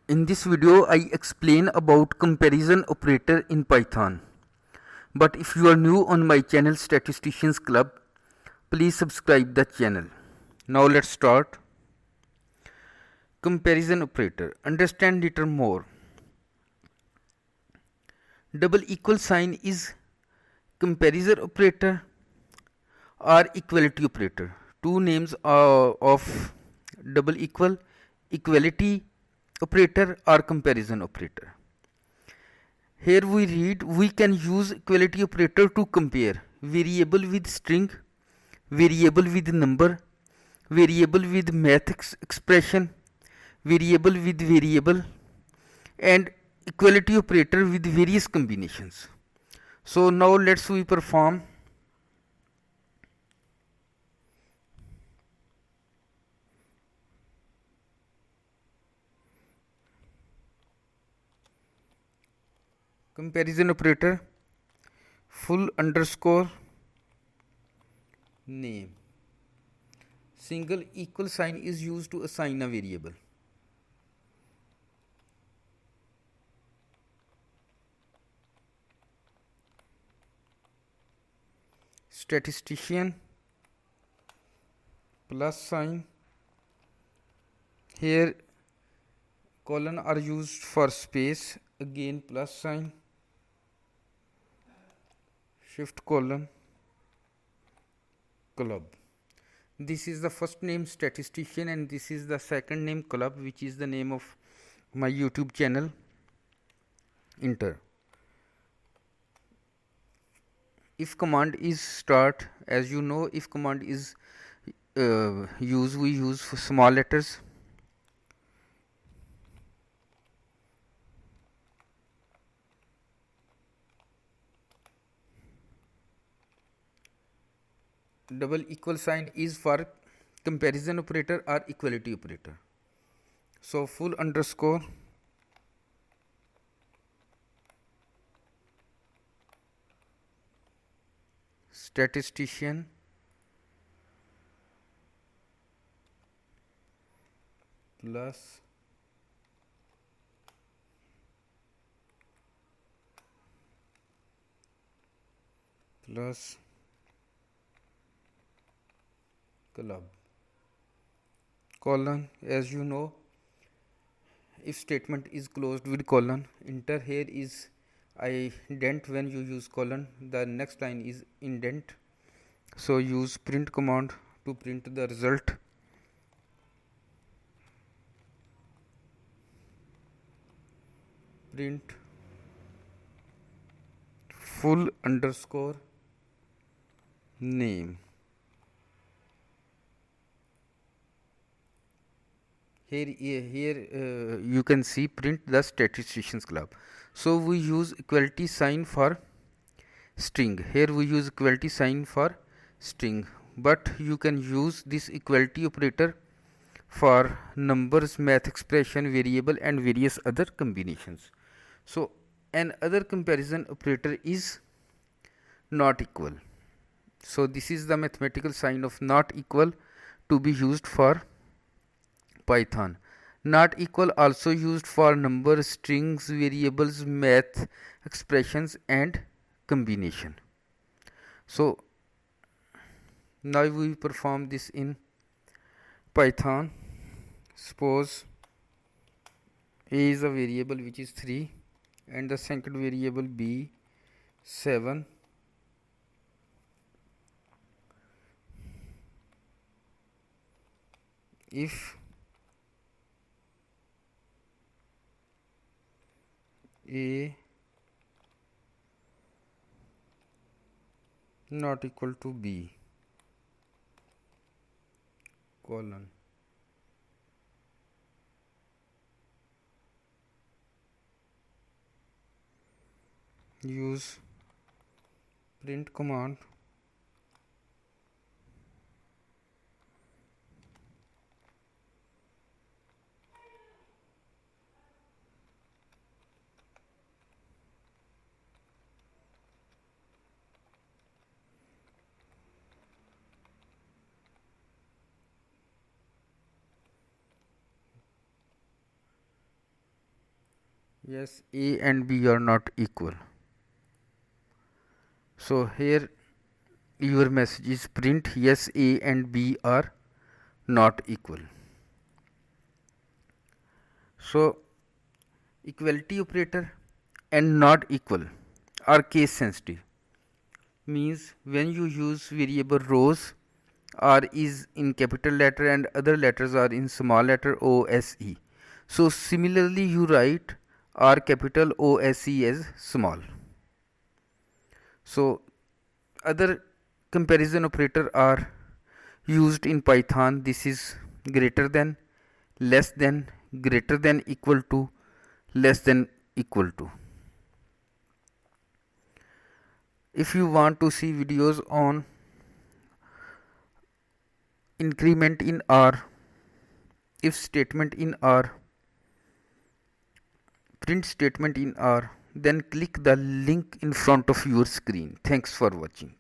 In this video, I explain about comparison operator in Python. But if you are new on my channel Statisticians Club, please subscribe the channel. Now let's start. Comparison operator. Understand it more. Double equal sign is comparison operator or equality operator. Two names of double equal: equality operator or comparison operator. Here we read, we can use equality operator to compare variable with string, variable with number, variable with math expression, variable with variable, and equality operator with various combinations. So now let's we perform comparison operator full underscore name. Single equal sign is used to assign a variable. Statistician plus sign. Here colon are used for space, again plus sign, shift colon, club. This is the first name statistician and this is the second name club, which is the name of my YouTube channel. Enter. If command is start, as you know, if command is we use for small letters. Double equal sign is for comparison operator or equality operator. So full underscore statistician plus club colon. As you know, if statement is closed with colon, enter. Here is indent when you use colon, the next line is indent, so use print command to print the result. Print full underscore name. Here you can see print the Statisticians Club. So we use equality sign for string. Here we use equality sign for string, but you can use this equality operator for numbers, math expression, variable, and various other combinations. So another comparison operator is not equal. So this is the mathematical sign of not equal to be used for Python. Not equal also used for numbers, strings, variables, math expressions, and combination. So now we perform this in Python. Suppose a is a variable which is 3 and the second variable b 7. If a not equal to b colon, use print command Yes, A and B are not equal. So here your message is print yes, A and B are not equal. So equality operator and not equal are case sensitive, means when you use variable rows R is in capital letter and other letters are in small letter OSE. So similarly you write R capital OSE as small. So other comparison operator are used in Python. This is greater than, less than, greater than equal to, less than equal to. If you want to see videos on increment in R, if statement in R, print statement in R, then click the link in front of your screen. Thanks for watching.